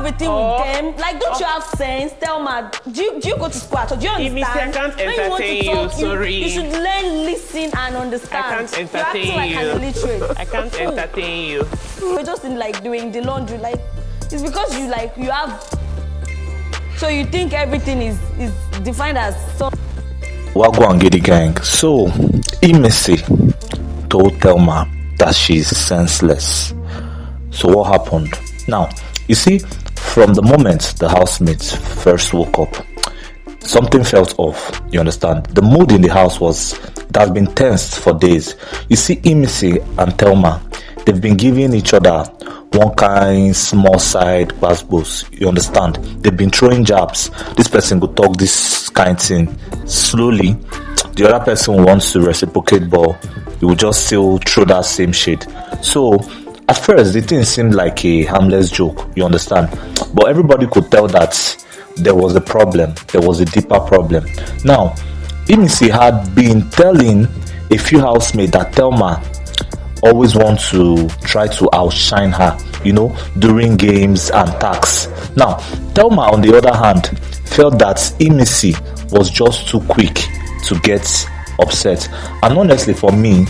have a thing with them? Like, don't you have sense? Thelma, do you go to school at all? Do you understand? IMISI, I can't when you want to entertain talk, you, sorry. You should learn, listen, and understand. I can't entertain You're acting like an illiterate. I can't entertain you. You're just in like doing the laundry. Like, it's because you have. So you think everything is defined as so. Wagwan Giddy Gang. So, IMISI told Thelma that she's senseless. So what happened? Now, you see, from the moment the housemates first woke up, something felt off, you understand? The mood in the house it has been tensed for days. You see, IMISI and Thelma, they've been giving each other one kind small side passpose, you understand? They've been throwing jabs. This person could talk this kind of thing slowly. The other person wants to reciprocate, but he will just still throw that same shit. So at first the thing seemed like a harmless joke, you understand? But everybody could tell that there was a problem, there was a deeper problem. Now, IMISI had been telling a few housemates that Thelma always want to try to outshine her, during games and tasks. Now, Thelma, on the other hand, felt that IMISI was just too quick to get upset. And honestly, for me,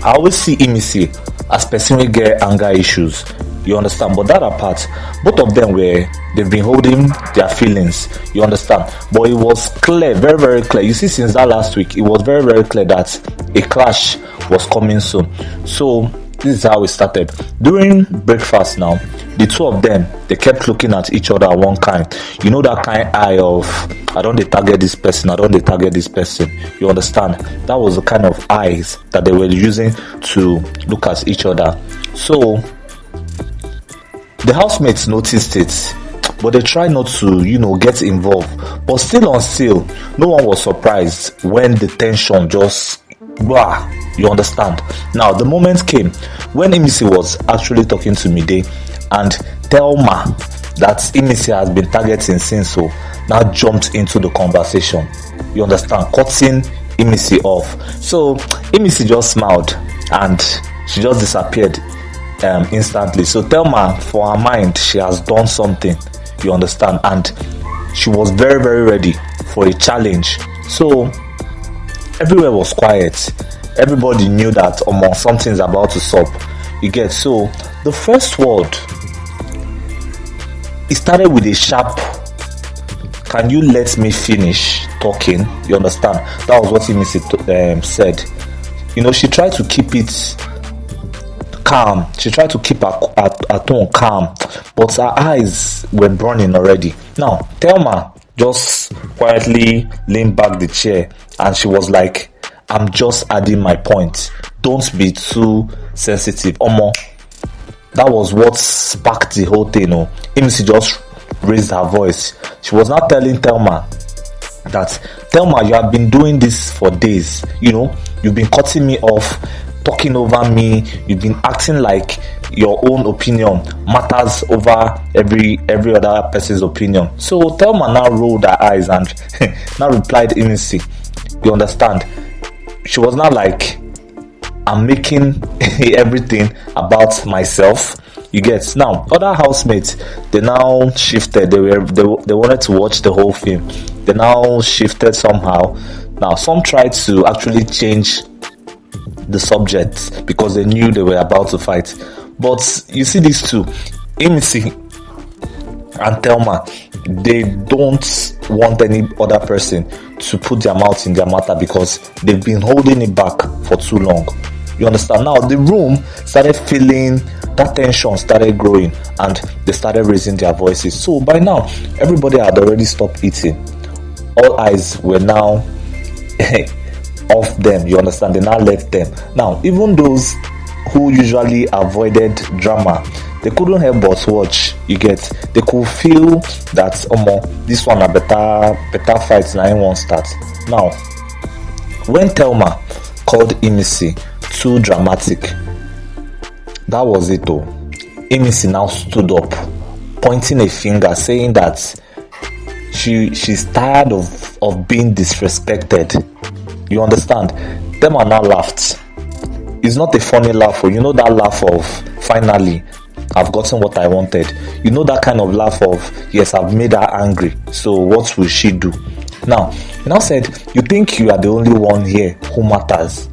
I always see IMISI as person who get anger issues, you understand? But that apart, both of them they've been holding their feelings, you understand? But it was clear, very, very clear. You see, since that last week, it was very, very clear that a clash was coming soon. So this is how it started. During breakfast now, the two of them, they kept looking at each other one kind. You know that kind eye of, I don't target this person, I don't target this person. You understand? That was the kind of eyes that they were using to look at each other. So the housemates noticed it, but they tried not to, get involved. But still on still, no one was surprised when the tension just, you understand? Now, the moment came when IMISI was actually talking to Mide, and Thelma, that IMISI has been targeting since, so now jumped into the conversation. You understand? Cutting IMISI off. So IMISI just smiled and she just disappeared instantly. So Thelma, for her mind, she has done something. You understand? And she was very, very ready for a challenge. So everywhere was quiet. Everybody knew that something's about to stop. You get? So the first word, it started with a sharp, can you let me finish talking? You understand? That was what IMISI said. She tried to keep it calm. She tried to keep her tone calm, but her eyes were burning already. Now, Thelma just quietly leaned back the chair and she was like, I'm just adding my point. Don't be too sensitive. That was what sparked the whole thing. IMISI just raised her voice. She was now telling Thelma that, Thelma, you have been doing this for days. You've been cutting me off, talking over me. You've been acting like your own opinion matters over every other person's opinion. So Thelma now rolled her eyes and now replied IMISI. You understand? She was not like, I'm making everything about myself. You get? Now, other housemates, they now shifted. They wanted to watch the whole film. They now shifted somehow. Now, some tried to actually change the subject because they knew they were about to fight. But you see these two, IMISI and Thelma, they don't want any other person to put their mouth in their matter because they've been holding it back for too long. You understand? Now the room started feeling, that tension started growing and they started raising their voices. So by now, everybody had already stopped eating. All eyes were now off them. You understand? They now left them. Now, even those who usually avoided drama, they couldn't help but watch. You get? They could feel that this one a better fight now in one start. Now, when Thelma called IMISI too dramatic, that was it though. IMISI now stood up, pointing a finger, saying that she's tired of being disrespected. You understand? Thelma now laughed. It's not a funny laugh, that laugh of finally I've gotten what I wanted. You know, that kind of laugh of, yes, I've made her angry, so what will she do? Now, he now said, you think you are the only one here who matters?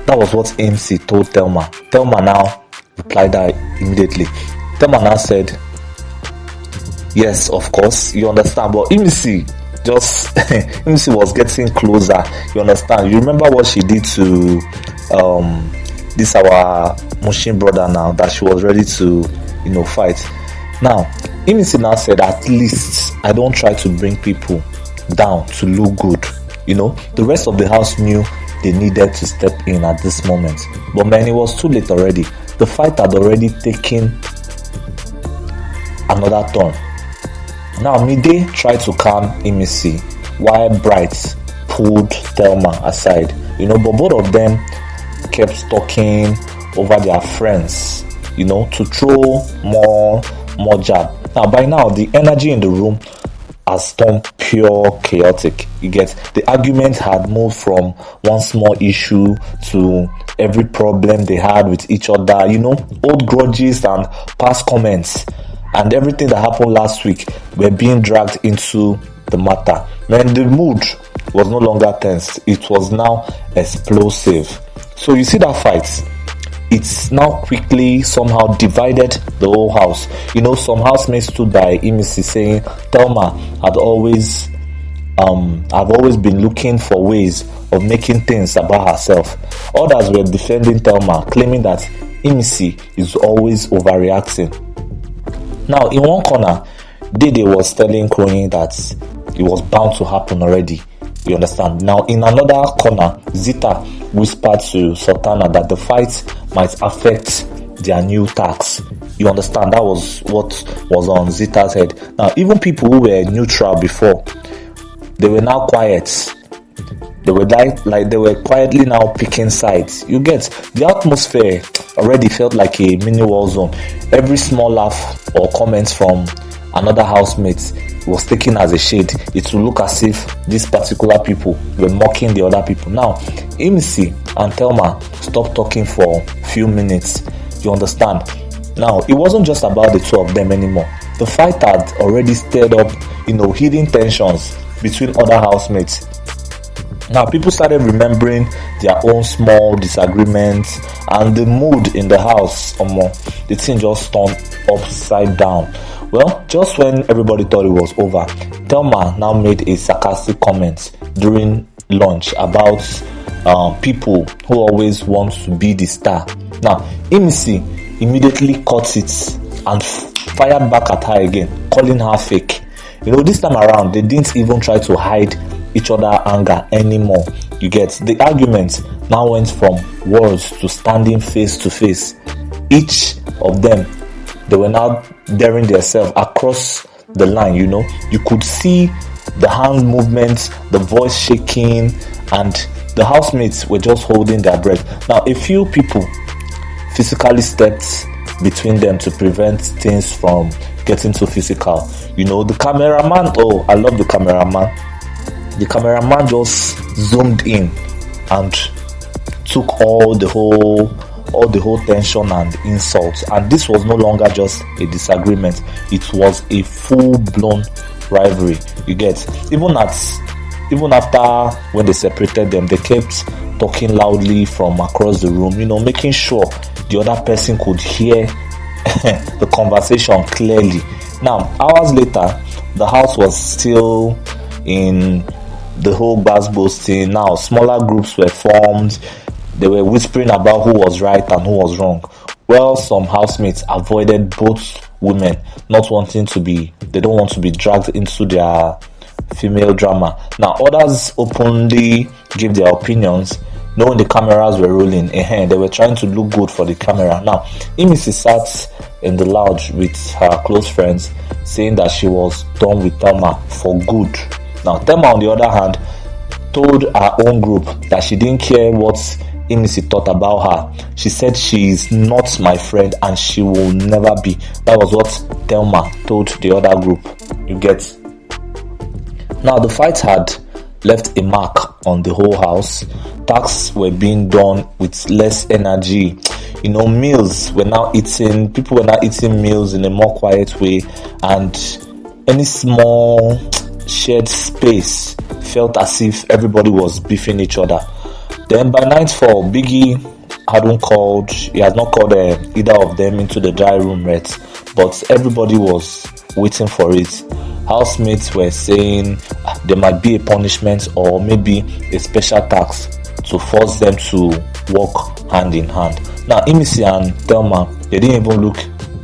That was what IMISI told Thelma. Thelma now replied that immediately. Thelma now said, yes, of course, you understand, but IMISI IMISI was getting closer, you understand. You remember what she did to this our Mushin brother now, that she was ready to, fight. Now, IMISI now said, at least I don't try to bring people down to look good. The rest of the house knew they needed to step in at this moment, but man, it was too late already. The fight had already taken another turn. Now, Mide tried to calm IMISI while Bright pulled Thelma aside, but both of them kept talking over their friends, to throw more jab. Now, by now, the energy in the room has turned pure chaotic. You get, the argument had moved from one small issue to every problem they had with each other, old grudges and past comments and everything that happened last week were being dragged into the matter. Man, the mood was no longer tense, it was now explosive. So you see that fight, it's now quickly somehow divided the whole house. Some housemates stood by IMISI saying, Thelma had always I've always been looking for ways of making things about herself. Others were defending Thelma, claiming that IMISI is always overreacting. Now, in one corner, DEDE was telling Crony that it was bound to happen already. You understand? Now, in another corner, Zita whispered to Sultana that the fight might affect their new tax. You understand? That was what was on Zita's head. Now, even people who were neutral before, they were now quiet. They were like they were quietly now picking sides. You get, the atmosphere already felt like a mini war zone. Every small laugh or comment from another housemate was taken as a shade. It will look as if these particular people were mocking the other people. Now, IMISI and Thelma stopped talking for a few minutes. You understand? Now, it wasn't just about the two of them anymore. The fight had already stirred up, hidden tensions between other housemates. Now, people started remembering their own small disagreements, and the mood in the house, the thing just turned upside down. Well, just when everybody thought it was over, Thelma now made a sarcastic comment during lunch about people who always want to be the star. Now, IMISI immediately caught it and fired back at her again, calling her fake. This time around, they didn't even try to hide each other anger anymore. You get, the argument now went from words to standing face to face. Each of them, they were now daring themselves across the line. You could see the hand movements, the voice shaking, and the housemates were just holding their breath. Now, a few people physically stepped between them to prevent things from getting too physical. The cameraman, I love the cameraman. The cameraman just zoomed in and took all the whole tension and insults, and this was no longer just a disagreement, it was a full-blown rivalry. You get, even after when they separated them, they kept talking loudly from across the room, making sure the other person could hear the conversation clearly. Now, hours later, the house was still in the whole Basbos thing. Now, smaller groups were formed. They were whispering about who was right and who was wrong. Well, some housemates avoided both women, they don't want to be dragged into their female drama. Now, others openly gave their opinions, knowing the cameras were rolling. They were trying to look good for the camera. Now, IMISI sat in the lounge with her close friends, saying that she was done with Thelma for good. Now, Thelma, on the other hand, told her own group that she didn't care what IMISI thought about her. She said she is not my friend and she will never be. That was what Thelma told the other group. You get. Now, the fight had left a mark on the whole house. Tasks were being done with less energy. meals were now eating, people were now eating meals in a more quiet way, and any small shared space felt as if everybody was beefing each other. Then by nightfall, Biggie hadn't called, he has not called either of them into the dry room yet, but everybody was waiting for it. Housemates were saying there might be a punishment or maybe a special tax to force them to work hand in hand. Now, IMISI and Thelma, they didn't even look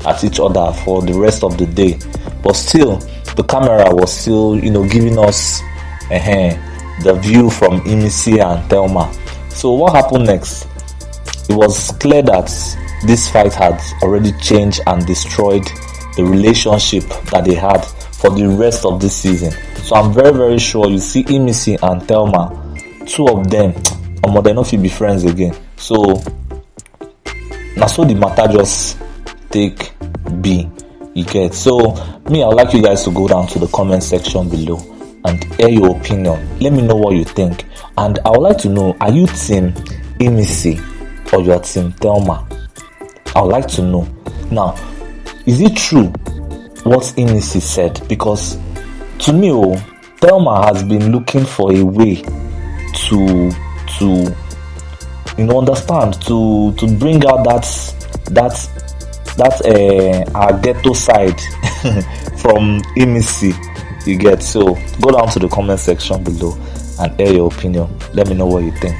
at each other for the rest of the day, but still, the camera was still, giving us the view from IMISI and Thelma. So what happened next? It was clear that this fight had already changed and destroyed the relationship that they had for the rest of this season. So I'm very, very sure you see IMISI and Thelma, two of them, they're not fit be friends again. So now, so the matter just take B, you get. So me, I would like you guys to go down to the comment section below and air your opinion. Let me know what you think, and I would like to know, are you team IMISI or your team Thelma? I would like to know. Now, is it true what IMISI said? Because to me, Thelma has been looking for a way to understand, to bring out that our ghetto side from IMISI, you get. So go down to the comment section below and air your opinion. Let me know what you think.